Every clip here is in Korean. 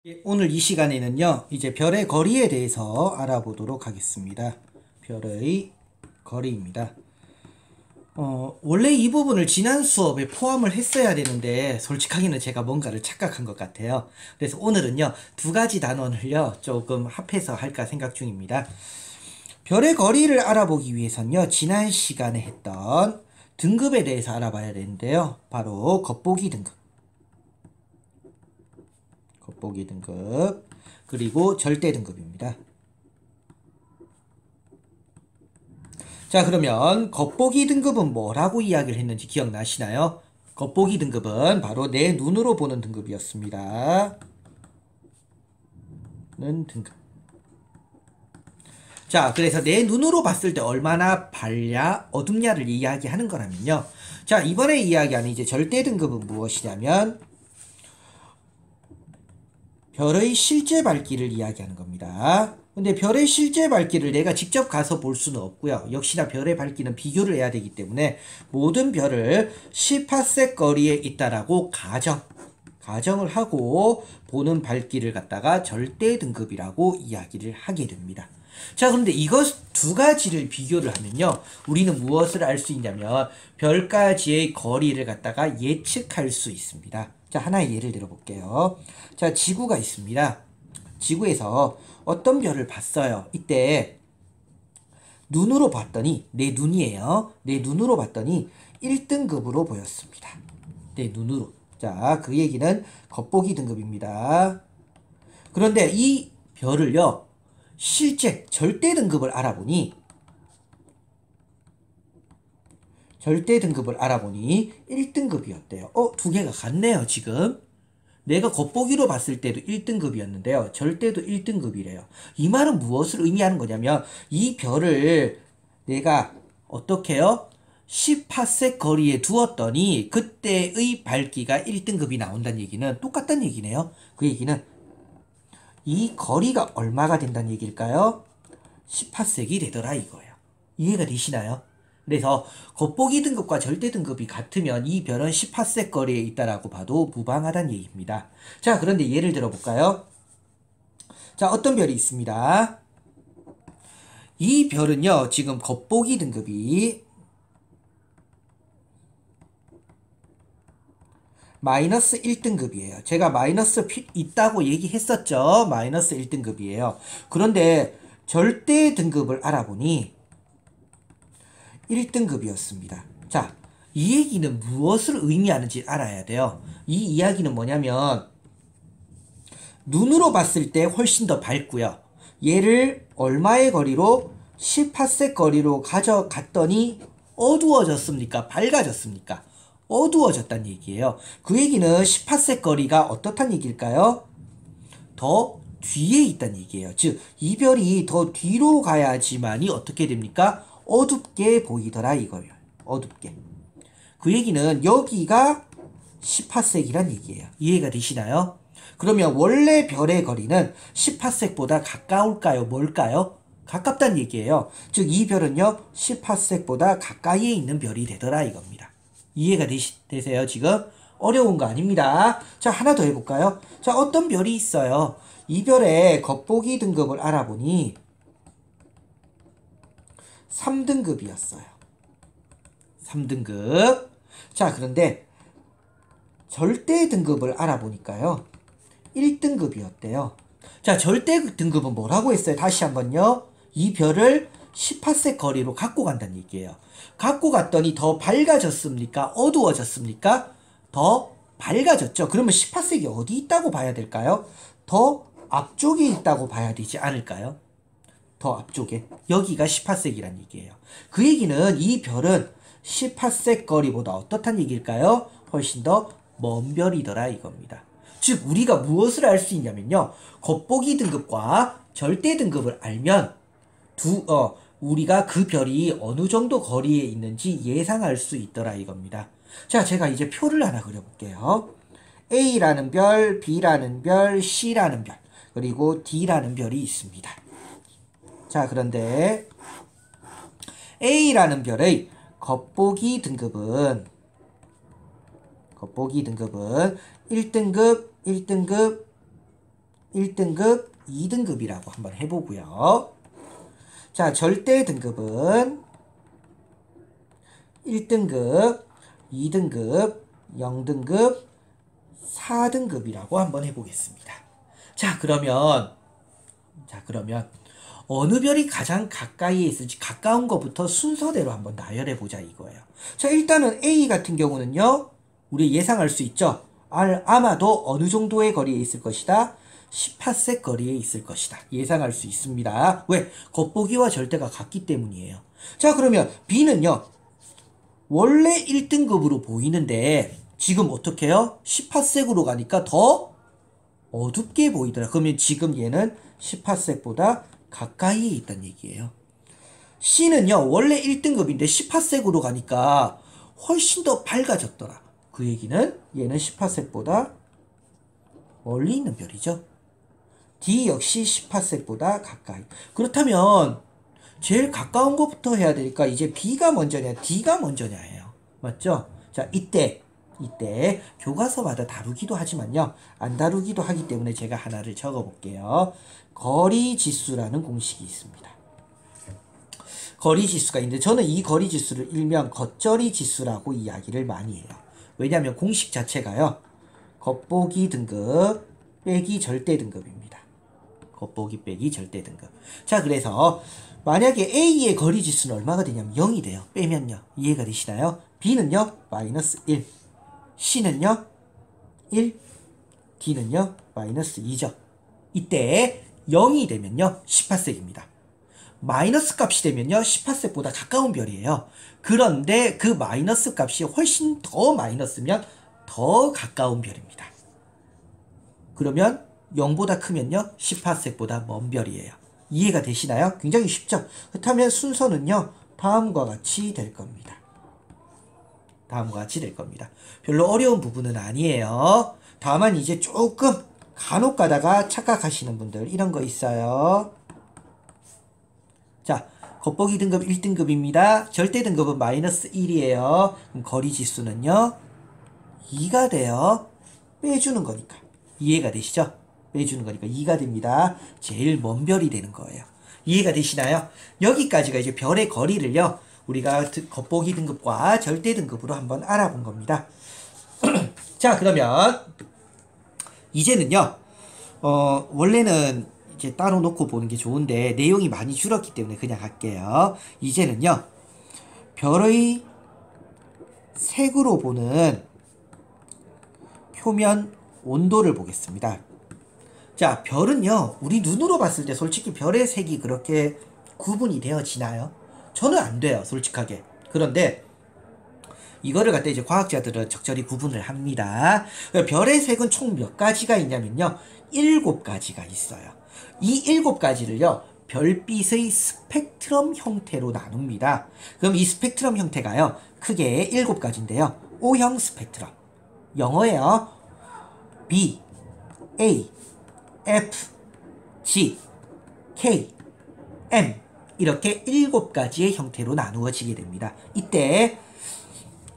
예, 오늘 이 시간에는요, 이제 별의 거리에 대해서 알아보도록 하겠습니다. 별의 거리입니다. 원래 이 부분을 지난 수업에 포함을 했어야 되는데, 솔직하게는 제가 뭔가를 착각한 것 같아요. 그래서 오늘은요, 두 가지 단원을요, 조금 합해서 할까 생각 중입니다. 별의 거리를 알아보기 위해선요, 지난 시간에 했던 등급에 대해서 알아봐야 되는데요. 바로 겉보기 등급. 겉보기 등급. 그리고 절대 등급입니다. 자, 그러면 겉보기 등급은 뭐라고 이야기를 했는지 기억나시나요? 겉보기 등급은 바로 내 눈으로 보는 등급이었습니다. 는 등급. 자, 그래서 내 눈으로 봤을 때 얼마나 밝냐, 어둡냐를 이야기하는 거라면요. 자, 이번에 이야기하는 이제 절대 등급은 무엇이냐면 별의 실제 밝기를 이야기하는 겁니다. 근데 별의 실제 밝기를 내가 직접 가서 볼 수는 없고요. 역시나 별의 밝기는 비교를 해야 되기 때문에 모든 별을 10파섹 거리에 있다라고 가정을 하고 보는 밝기를 갖다가 절대 등급이라고 이야기를 하게 됩니다. 자, 그런데 이것 두 가지를 비교를 하면요. 우리는 무엇을 알 수 있냐면 별까지의 거리를 갖다가 예측할 수 있습니다. 자, 하나의 예를 들어볼게요. 자, 지구가 있습니다. 지구에서 어떤 별을 봤어요. 이때 눈으로 봤더니 내 눈이에요. 내 눈으로 봤더니 1등급으로 보였습니다. 내 눈으로. 자, 그 얘기는 겉보기 등급입니다. 그런데 이 별을요. 실제 절대 등급을 알아보니 1등급이었대요. 두 개가 같네요, 지금. 내가 겉보기로 봤을 때도 1등급이었는데요. 절대도 1등급이래요. 이 말은 무엇을 의미하는 거냐면 이 별을 내가 어떻게 해요? 10파섹 거리에 두었더니 그때의 밝기가 1등급이 나온다는 얘기는 똑같다는 얘기네요. 그 얘기는 이 거리가 얼마가 된다는 얘기일까요? 10파섹이 되더라 이거예요. 이해가 되시나요? 그래서 겉보기 등급과 절대 등급이 같으면 이 별은 10파섹 거리에 있다라고 봐도 무방하다는 얘기입니다. 자, 그런데 예를 들어 볼까요? 자, 어떤 별이 있습니다. 이 별은요, 지금 겉보기 등급이 마이너스 1등급이에요. 제가 마이너스 있다고 얘기했었죠. 마이너스 1등급이에요. 그런데 절대 등급을 알아보니 1등급이었습니다. 자, 이 얘기는 무엇을 의미하는지 알아야 돼요. 이 이야기는 뭐냐면 눈으로 봤을 때 훨씬 더 밝고요. 얘를 얼마의 거리로 10파섹 거리로 가져갔더니 어두워졌습니까? 밝아졌습니까? 어두워졌다는 얘기예요. 그 얘기는 10파섹 거리가 어떻단 얘기일까요? 더 뒤에 있다는 얘기예요. 즉, 이 별이 더 뒤로 가야지만이 어떻게 됩니까? 어둡게 보이더라 이거예요. 어둡게. 그 얘기는 여기가 10파섹이란 얘기예요. 이해가 되시나요? 그러면 원래 별의 거리는 10파섹보다 가까울까요? 뭘까요? 가깝다는 얘기예요. 즉, 이 별은요, 10파섹보다 가까이에 있는 별이 되더라 이겁니다. 이해가 되세요, 지금? 어려운 거 아닙니다. 자, 하나 더 해볼까요? 자, 어떤 별이 있어요. 이 별의 겉보기 등급을 알아보니 3등급이었어요. 3등급. 자, 그런데 절대 등급을 알아보니까요. 1등급이었대요. 자, 절대 등급은 뭐라고 했어요? 다시 한번요. 이 별을 10파섹 거리로 갖고 간다는 얘기예요. 갖고 갔더니 더 밝아졌습니까? 어두워졌습니까? 더 밝아졌죠. 그러면 10파섹이 어디 있다고 봐야 될까요? 더 앞쪽에 있다고 봐야 되지 않을까요? 더 앞쪽에. 여기가 10파섹이란 얘기예요. 그 얘기는 이 별은 10파섹 거리보다 어떻단 얘기일까요? 훨씬 더 먼 별이더라 이겁니다. 즉 우리가 무엇을 알 수 있냐면요. 겉보기 등급과 절대 등급을 알면 우리가 그 별이 어느 정도 거리에 있는지 예상할 수 있더라 이겁니다. 자, 제가 이제 표를 하나 그려볼게요. A라는 별, B라는 별, C라는 별, 그리고 D라는 별이 있습니다. 자, 그런데 A라는 별의 겉보기 등급은 1등급, 1등급, 1등급, 2등급이라고 한번 해보고요. 자, 절대 등급은 1등급, 2등급, 0등급, 4등급이라고 한번 해보겠습니다. 자, 그러면 어느 별이 가장 가까이에 있을지 가까운 것부터 순서대로 한번 나열해보자 이거예요. 자, 일단은 A 같은 경우는요, 우리 예상할 수 있죠. 아마도 어느 정도의 거리에 있을 것이다. 10파섹 거리에 있을 것이다. 예상할 수 있습니다. 왜? 겉보기와 절대가 같기 때문이에요. 자, 그러면 B는요, 원래 1등급으로 보이는데 지금 어떻게 해요? 10파섹으로 가니까 더 어둡게 보이더라. 그러면 지금 얘는 10파섹보다 가까이에 있다는 얘기예요. C는요, 원래 1등급인데 10파섹으로 가니까 훨씬 더 밝아졌더라. 그 얘기는 얘는 10파섹보다 멀리 있는 별이죠. D 역시 10파섹보다 가까이. 그렇다면 제일 가까운 것부터 해야 되니까 이제 B가 먼저냐 D가 먼저냐예요. 맞죠? 자, 이때 교과서마다 다루기도 하지만요, 안 다루기도 하기 때문에 제가 하나를 적어 볼게요. 거리 지수라는 공식이 있습니다. 거리 지수가 있는데 저는 이 거리 지수를 일명 겉절이 지수라고 이야기를 많이 해요. 왜냐하면 공식 자체가요, 겉보기 등급 빼기 절대 등급입니다. 겉보기 빼기 절대 등급. 자, 그래서 만약에 A의 거리 지수는 얼마가 되냐면 0이 돼요. 빼면요. 이해가 되시나요? B는요, 마이너스 1. C는요, 1. D는요, 마이너스 2죠. 이때 0이 되면요, 10파섹입니다. 마이너스 값이 되면요, 10파섹보다 가까운 별이에요. 그런데 그 마이너스 값이 훨씬 더 마이너스면 더 가까운 별입니다. 그러면 0보다 크면요, 10파섹보다 먼 별이에요. 이해가 되시나요? 굉장히 쉽죠? 그렇다면 순서는요, 다음과 같이 될 겁니다. 다음과 같이 될 겁니다. 별로 어려운 부분은 아니에요. 다만 이제 조금 간혹 가다가 착각하시는 분들 이런 거 있어요. 자, 겉보기 등급 1등급입니다. 절대 등급은 마이너스 1이에요. 그럼 거리 지수는요, 2가 돼요. 빼주는 거니까. 이해가 되시죠? 빼주는 거니까 2가 됩니다. 제일 먼 별이 되는 거예요. 이해가 되시나요? 여기까지가 이제 별의 거리를요, 우리가 겉보기 등급과 절대 등급으로 한번 알아본 겁니다. 자, 그러면 이제는요, 원래는 이제 따로 놓고 보는 게 좋은데 내용이 많이 줄었기 때문에 그냥 할게요. 이제는요, 별의 색으로 보는 표면 온도를 보겠습니다. 자, 별은요, 우리 눈으로 봤을 때 솔직히 별의 색이 그렇게 구분이 되어지나요? 저는 안 돼요, 솔직하게. 그런데 이거를 갖다 이제 과학자들은 적절히 구분을 합니다. 별의 색은 총 몇 가지가 있냐면요, 7가지가 있어요. 이 7가지를요, 별빛의 스펙트럼 형태로 나눕니다. 그럼 이 스펙트럼 형태가요, 크게 7가지인데요. O형 스펙트럼, 영어예요. B, A, F, G, K, M, 이렇게 7가지의 형태로 나누어지게 됩니다. 이때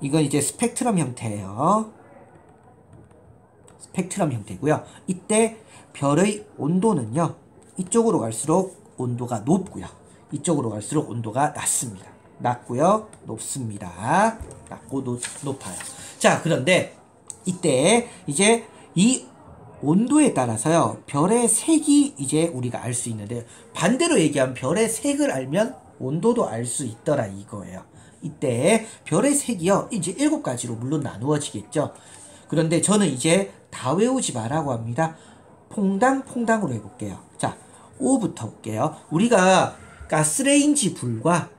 이건 이제 스펙트럼 형태예요. 스펙트럼 형태고요. 이때 별의 온도는요, 이쪽으로 갈수록 온도가 높고요, 이쪽으로 갈수록 온도가 낮습니다. 낮고요, 높습니다. 낮고 높아요. 자, 그런데 이때 이제 이 온도에 따라서요, 별의 색이 이제 우리가 알 수 있는데, 반대로 얘기하면 별의 색을 알면 온도도 알 수 있더라 이거예요. 이때 별의 색이요, 이제 7가지로 물론 나누어지겠죠. 그런데 저는 이제 다 외우지 말라고 합니다. 퐁당퐁당으로 해볼게요. 자, O부터 볼게요. 우리가 가스레인지 불과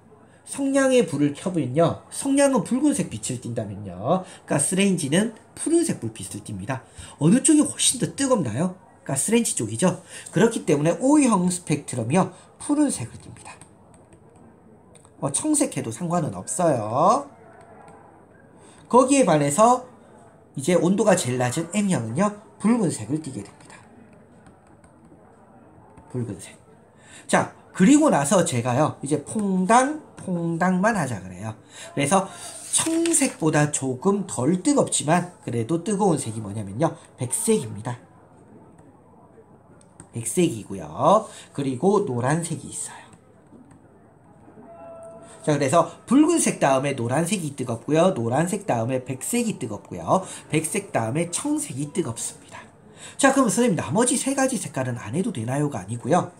성냥의 불을 켜보면요, 성냥은 붉은색 빛을 띈다면요, 가스레인지는 푸른색 불빛을 띱니다. 어느 쪽이 훨씬 더 뜨겁나요? 가스레인지 쪽이죠. 그렇기 때문에 O형 스펙트럼이요, 푸른색을 띱니다. 청색해도 상관은 없어요. 거기에 반해서 이제 온도가 제일 낮은 M형은요, 붉은색을 띠게 됩니다. 붉은색. 자, 그리고 나서 제가요, 이제 퐁당만 하자 그래요. 그래서 청색보다 조금 덜 뜨겁지만 그래도 뜨거운 색이 뭐냐면요, 백색입니다. 백색이고요. 그리고 노란색이 있어요. 자, 그래서 붉은색 다음에 노란색이 뜨겁고요. 노란색 다음에 백색이 뜨겁고요. 백색 다음에 청색이 뜨겁습니다. 자, 그럼 선생님 나머지 세 가지 색깔은 안 해도 되나요가 아니고요.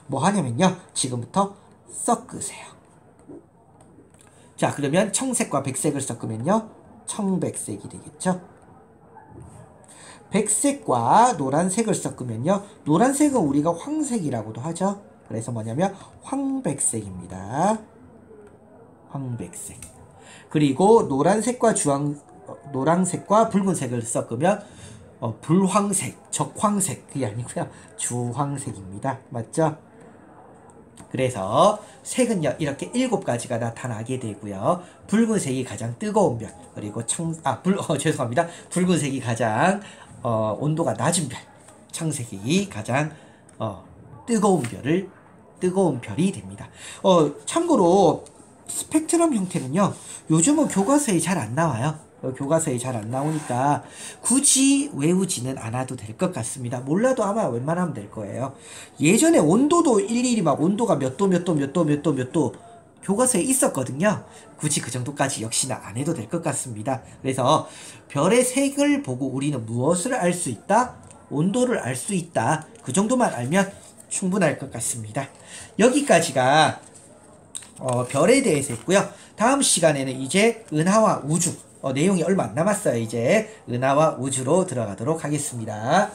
뭐 하냐면요. 지금부터 섞으세요. 자, 그러면 청색과 백색을 섞으면요. 청백색이 되겠죠. 백색과 노란색을 섞으면요. 노란색은 우리가 황색이라고도 하죠. 그래서 뭐냐면 황백색입니다. 황백색. 그리고 노란색과 붉은색을 섞으면 불황색, 적황색 그게 아니고요. 주황색입니다. 맞죠? 그래서 색은요. 이렇게 7가지가 나타나게 되고요. 붉은색이 가장 뜨거운 별, 그리고 죄송합니다. 붉은색이 가장 온도가 낮은 별, 청색이 가장 뜨거운 별이 됩니다. 참고로 스펙트럼 형태는요. 요즘은 교과서에 잘 안 나와요. 교과서에 잘 안 나오니까 굳이 외우지는 않아도 될 것 같습니다. 몰라도 아마 웬만하면 될 거예요. 예전에 온도도 일일이 막 온도가 몇 도 교과서에 있었거든요. 굳이 그 정도까지 역시나 안 해도 될 것 같습니다. 그래서 별의 색을 보고 우리는 무엇을 알 수 있다? 온도를 알 수 있다. 그 정도만 알면 충분할 것 같습니다. 여기까지가 별에 대해서 했고요. 다음 시간에는 이제 은하와 우주, 내용이 얼마 안 남았어요. 이제 은하와 우주로 들어가도록 하겠습니다.